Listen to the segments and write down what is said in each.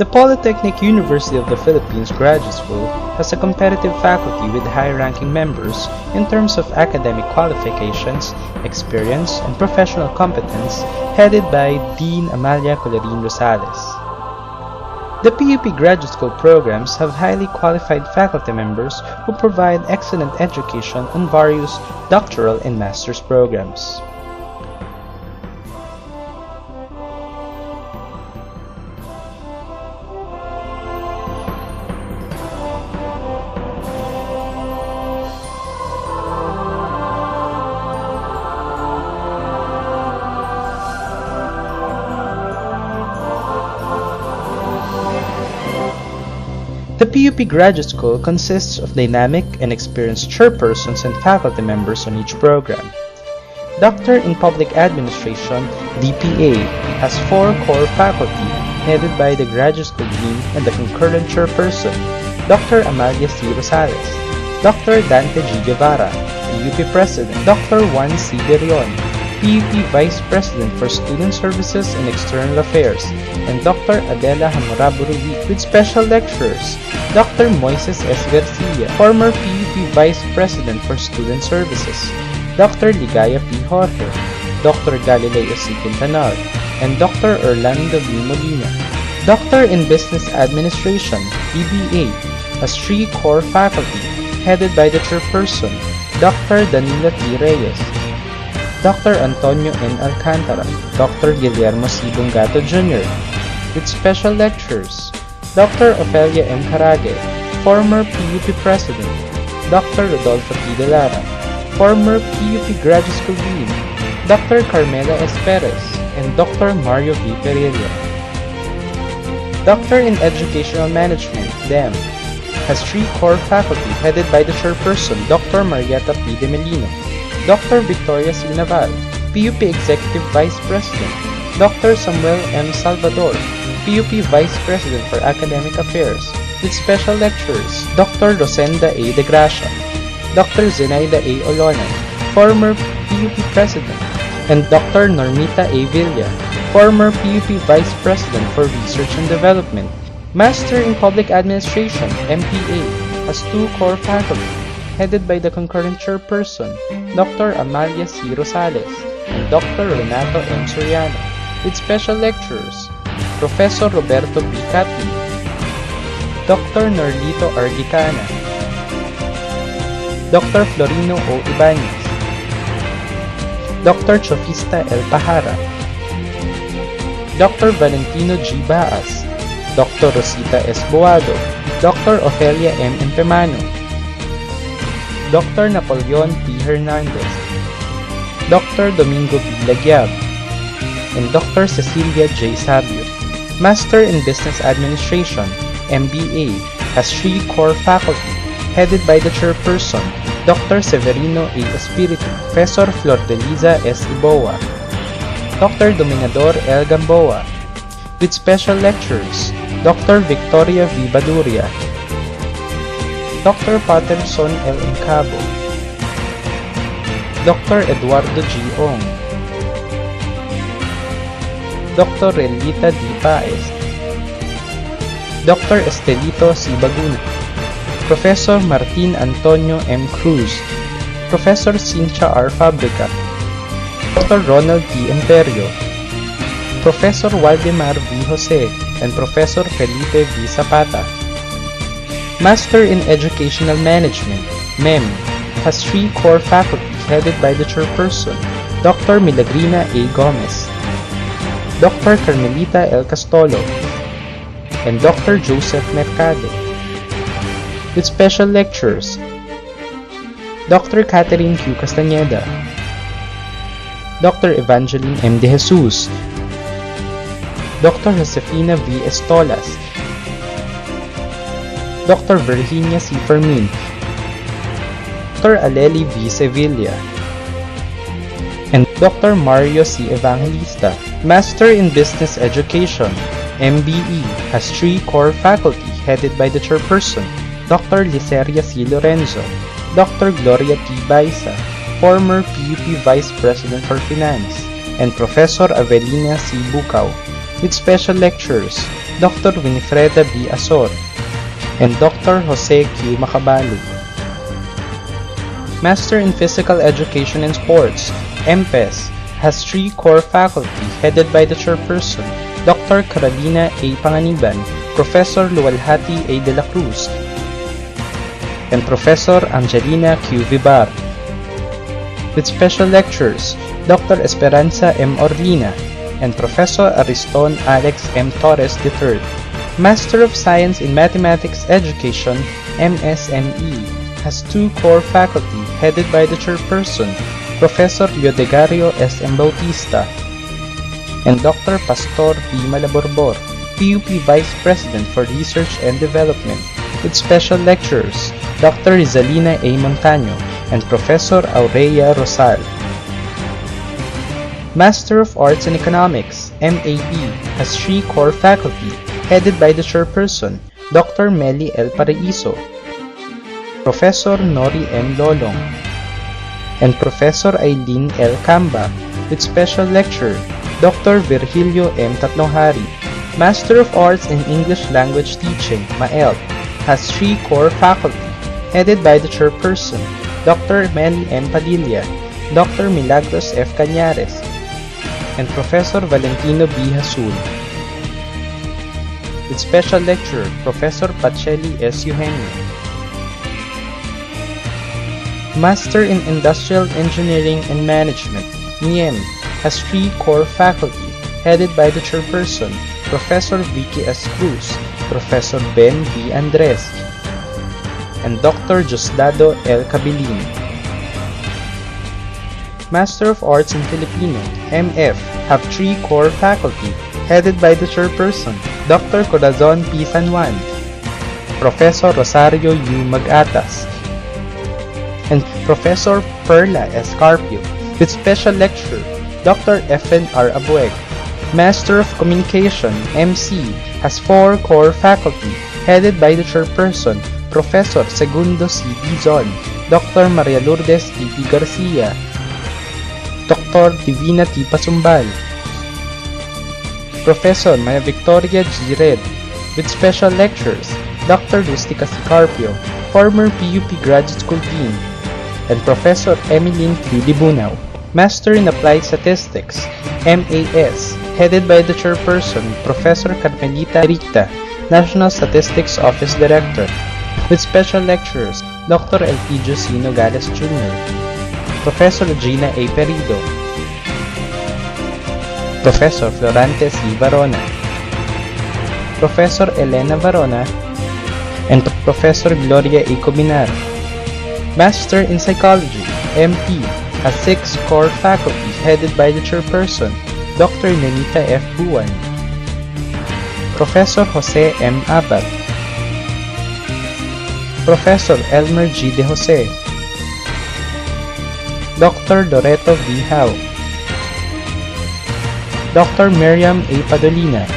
The Polytechnic University of the Philippines Graduate School has a competitive faculty with high-ranking members in terms of academic qualifications, experience, and professional competence, headed by Dean Amalia Colarin Rosales. The PUP Graduate School programs have highly qualified faculty members who provide excellent education on various doctoral and master's programs. The PUP Graduate School consists of dynamic and experienced chairpersons and faculty members on each program. Doctor in Public Administration, DPA, has 4 core faculty headed by the Graduate School Dean and the concurrent chairperson, Dr. Amalia C. Rosales, Dr. Dante G. Guevara, PUP President, Dr. Juan C. Berion, PUP Vice President for Student Services and External Affairs, and Dr. Adela Hamuraburuwi, with special lecturers, Dr. Moises S. Garcia, former PUP Vice President for Student Services, Dr. Ligaya P. Jorge, Dr. Galileo C. Quintanal, and Dr. Orlando B. Molina. Doctor in Business Administration, BBA, has 3 core faculty, headed by the chairperson, Dr. Danilo T. Reyes, Dr. Antonio N. Alcantara, Dr. Guillermo C. Bungato Jr., with special lecturers, Dr. Ofelia M. Carage, former PUP President, Dr. Rodolfo T. De Lara, former PUP Graduate School Dean, Dr. Carmela S. Perez, and Dr. Mario V. Pereira. Doctor in Educational Management, DEM, has 3 core faculty headed by the chairperson, Dr. Marieta P. De Melino, Dr. Victoria C. Naval, PUP Executive Vice President, Dr. Samuel M. Salvador, PUP Vice President for Academic Affairs, with special lecturers, Dr. Rosenda A. De Gracia, Dr. Zenaida A. Olonan, former PUP President, and Dr. Normita A. Villa, former PUP Vice President for Research and Development. Master in Public Administration, MPA, has 2 core faculty, headed by the concurrent chairperson, Dr. Amalia C. Rosales, and Dr. Renato M. Soriano, with special lecturers, Professor Roberto P. Catli, Dr. Norlito Argicana, Dr. Florino O. Ibanez, Dr. Chofista L. Pajara, Dr. Valentino G. Baas, Dr. Rosita S. Boado, Dr. Ofelia M. Empemano, Dr. Napoleon P. Hernandez, Dr. Domingo B. Lagyab, and Dr. Cecilia J. Sabio. Master in Business Administration, MBA, has 3 core faculty, headed by the chairperson, Dr. Severino A. Espiritu, Professor Flordeliza S. Iboa, Dr. Dominador L. Gamboa, with special lecturers, Dr. Victoria V. Baduria, Dr. Patterson L. Encabo, Dr. Eduardo G. Ong, Dr. Relita D. Paez, Dr. Estelito C. Baguna, Professor Martin Antonio M. Cruz, Professor Cynthia R. Fabrica, Dr. Ronald T. Imperio, Professor Waldemar V. Jose, and Professor Felipe V. Zapata. Master in Educational Management, MEM, has 3 core faculty headed by the chairperson, Dr. Milagrina A. Gomez, Dr. Carmelita L. Castolo, and Dr. Joseph Mercado, with special lecturers, Dr. Catherine Q. Castañeda, Dr. Evangeline M. De Jesus, Dr. Josefina V. Estolas, Dr. Virginia C. Fermin, Dr. Aleli V. Sevilla, and Dr. Mario C. Evangelista. Master in Business Education, MBE, has 3 core faculty headed by the chairperson, Dr. Liceria C. Lorenzo, Dr. Gloria T. Baisa, former PUP Vice President for Finance, and Professor Avelina C. Bucao, with special lecturers, Dr. Winifreda B. Asor, and Dr. Jose Q. Macabalu. Master in Physical Education and Sports, MPES, has 3 core faculty headed by the chairperson, Dr. Carolina A. Panganiban, Professor Luwalhati A. de la Cruz, and Professor Angelina Q. Vibar. With special lecturers, Dr. Esperanza M. Orlina and Professor Ariston Alex M. Torres III. Master of Science in Mathematics Education, MSME, has 2 core faculty headed by the chairperson, Professor Leodegario S. M. Bautista, and Dr. Pastor P. Malaborbor, PUP Vice President for Research and Development, with special lecturers, Dr. Rizalina A. Montaño and Professor Aurelia Rosal. Master of Arts in Economics, MAE, has 3 core faculty headed by the chairperson, Dr. Meli L. Paraiso, Professor Nori M. Lolong, and Professor Aileen L. Camba, with special lecturer, Dr. Virgilio M. Tatlonghari. Master of Arts in English Language Teaching, MAELT, has 3 core faculty headed by the chairperson, Dr. Meli M. Padilla, Dr. Milagros F. Cañares, and Professor Valentino B. Hasul. With special lecturer, Professor Pacelli S. Eugenio. Master in Industrial Engineering and Management, NIEM, has 3 core faculty headed by the chairperson, Professor Vicky S. Cruz, Professor Ben V. Andres, and Dr. Diosdado L. Cabilin. Master of Arts in Filipino, MF, have 3 core faculty headed by the chairperson, Dr. Corazon P. San Juan, Professor Rosario U. Magatas, and Professor Perla S. Carpio, with special lecturer, Dr. F.N. R. Abueg. Master of Communication, MC, has 4 core faculty headed by the chairperson, Professor Segundo C. Dizon, Dr. Maria Lourdes T. P. Garcia, Dr. Divina T. Pasumbal, Professor Maria Victoria G. Red, with special lectures, Dr. Rustica C. Carpio, former PUP Graduate School Dean, and Professor Emeline Q. Libunao. Master in Applied Statistics, MAS, headed by the chairperson, Professor Carmelita Ricta, National Statistics Office Director, with special lecturers, Dr. Elpidio C. Nogales Jr., Professor Gina A. Perido, Professor Florante C. Varona, Professor Elena Varona, and Professor Gloria A. Cobinar. Master in Psychology, MP, has 6 core faculty headed by the chairperson, Dr. Nenita F. Buwan, Professor Jose M. Abad, Professor Elmer G. De Jose, Dr. Loreto V. Hao, Dr. Miriam A. Padolina,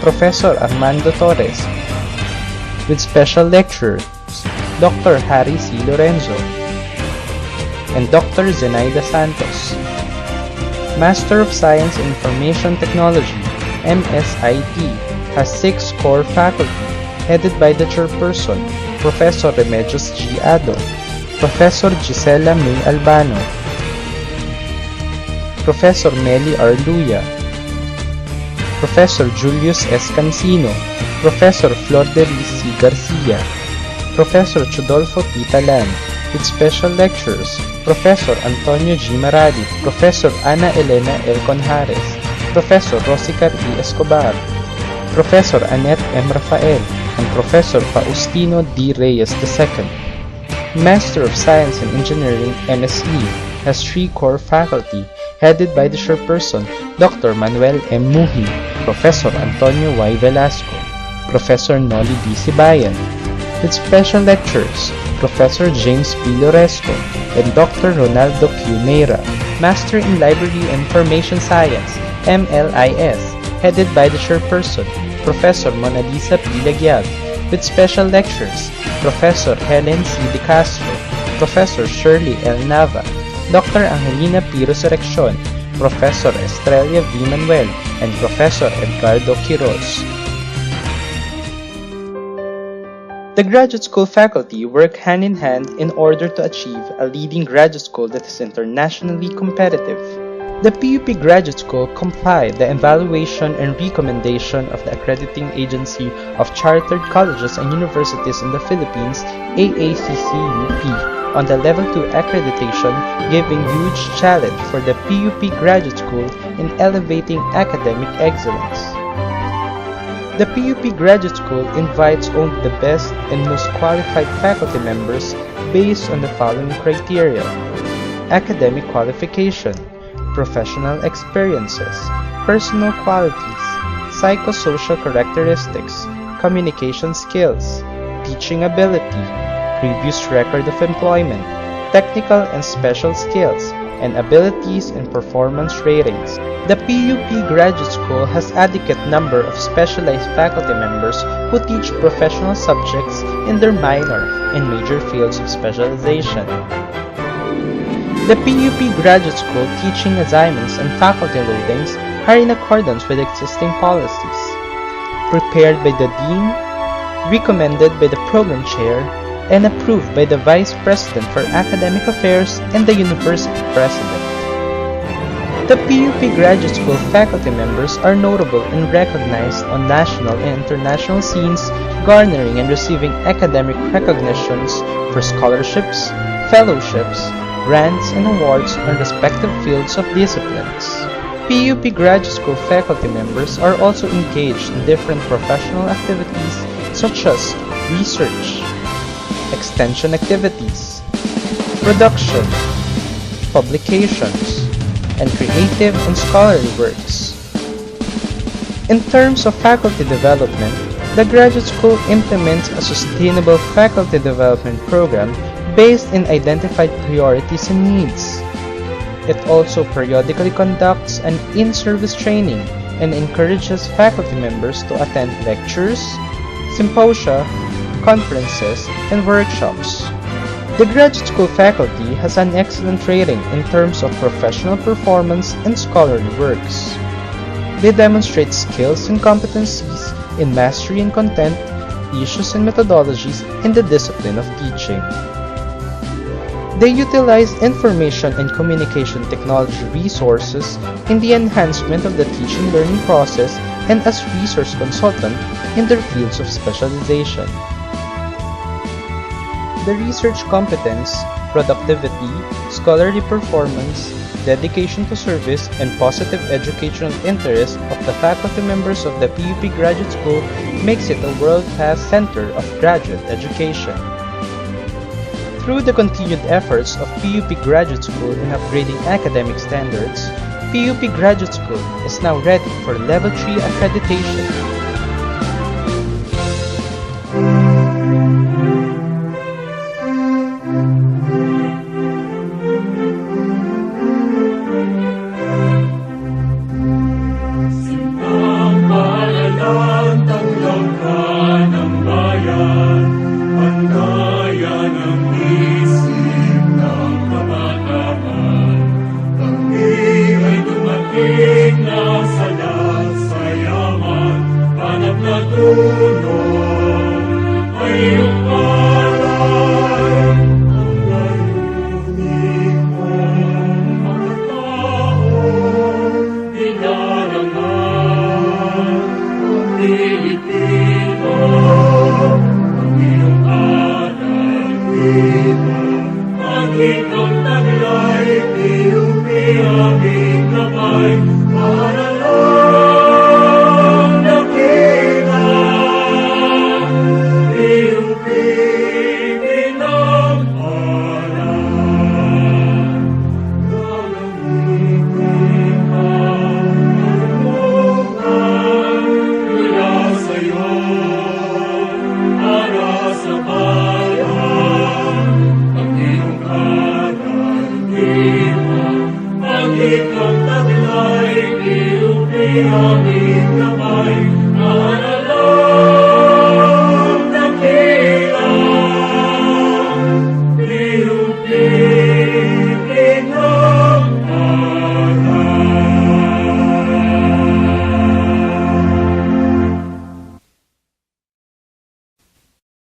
Professor Armando Torres, with special lecturers, Dr. Harry C. Lorenzo, and Dr. Zenaida Santos. Master of Science in Information Technology, MSIT, has 6 core faculty headed by the chairperson, Professor Remedios G. Ado, Professor Gisela May Albano, Professor Meli R. Luya, Professor Julius S. Cancino, Professor Flor de Lis C. Garcia, Professor Chodolfo P. Talan, with special lecturers, Professor Antonio G. Maradi, Professor Ana Elena L. Conjares, Professor Rosicar E. Escobar, Professor Annette M. Rafael, and Professor Faustino D. Reyes II. Master of Science in Engineering, MSc, has 3 core faculty headed by the chairperson, Dr. Manuel M. Muhi, Professor Antonio Y. Velasco, Professor Noli D. Sibayan, with special lecturers, Professor James P. Loresco, and Dr. Ronaldo Q. Neira. Master in Library and Information Science, MLIS, headed by the chairperson, Professor Mona Lisa P. Legiag, with special lectures, Professor Helen C. De Castro, Professor Shirley L. Nava, Dr. Angelina P. Resurreccion, Professor Estrella V. Manuel and Professor Edgardo Quiroz. The graduate school faculty work hand in hand in order to achieve a leading graduate school that is internationally competitive. The PUP Graduate School complied the evaluation and recommendation of the Accrediting Agency of Chartered Colleges and Universities in the Philippines, AACCUP, on the Level 2 accreditation, giving huge challenge for the PUP Graduate School in elevating academic excellence. The PUP Graduate School invites only the best and most qualified faculty members based on the following criteria: academic qualification, professional experiences, personal qualities, psychosocial characteristics, communication skills, teaching ability, previous record of employment, technical and special skills, and abilities and performance ratings. The PUP Graduate School has adequate number of specialized faculty members who teach professional subjects in their minor and major fields of specialization. The PUP Graduate School teaching assignments and faculty loadings are in accordance with existing policies, prepared by the Dean, recommended by the Program Chair, and approved by the Vice President for Academic Affairs and the University President. The PUP Graduate School faculty members are notable and recognized on national and international scenes, garnering and receiving academic recognitions for scholarships, fellowships, grants, and awards on respective fields of disciplines. PUP Graduate School faculty members are also engaged in different professional activities such as research, extension activities, production, publications, and creative and scholarly works. In terms of faculty development, the graduate school implements a sustainable faculty development program based in identified priorities and needs. It also periodically conducts an in-service training and encourages faculty members to attend lectures, symposia, conferences, and workshops. The graduate school faculty has an excellent rating in terms of professional performance and scholarly works. They demonstrate skills and competencies in mastery and content, issues and methodologies in the discipline of teaching. They utilize information and communication technology resources in the enhancement of the teaching learning process and as resource consultant in their fields of specialization. The research competence, productivity, scholarly performance, dedication to service, and positive educational interest of the faculty members of the PUP Graduate School makes it a world-class center of graduate education. Through the continued efforts of PUP Graduate School in upgrading academic standards, PUP Graduate School is now ready for Level 3 accreditation. Philippines.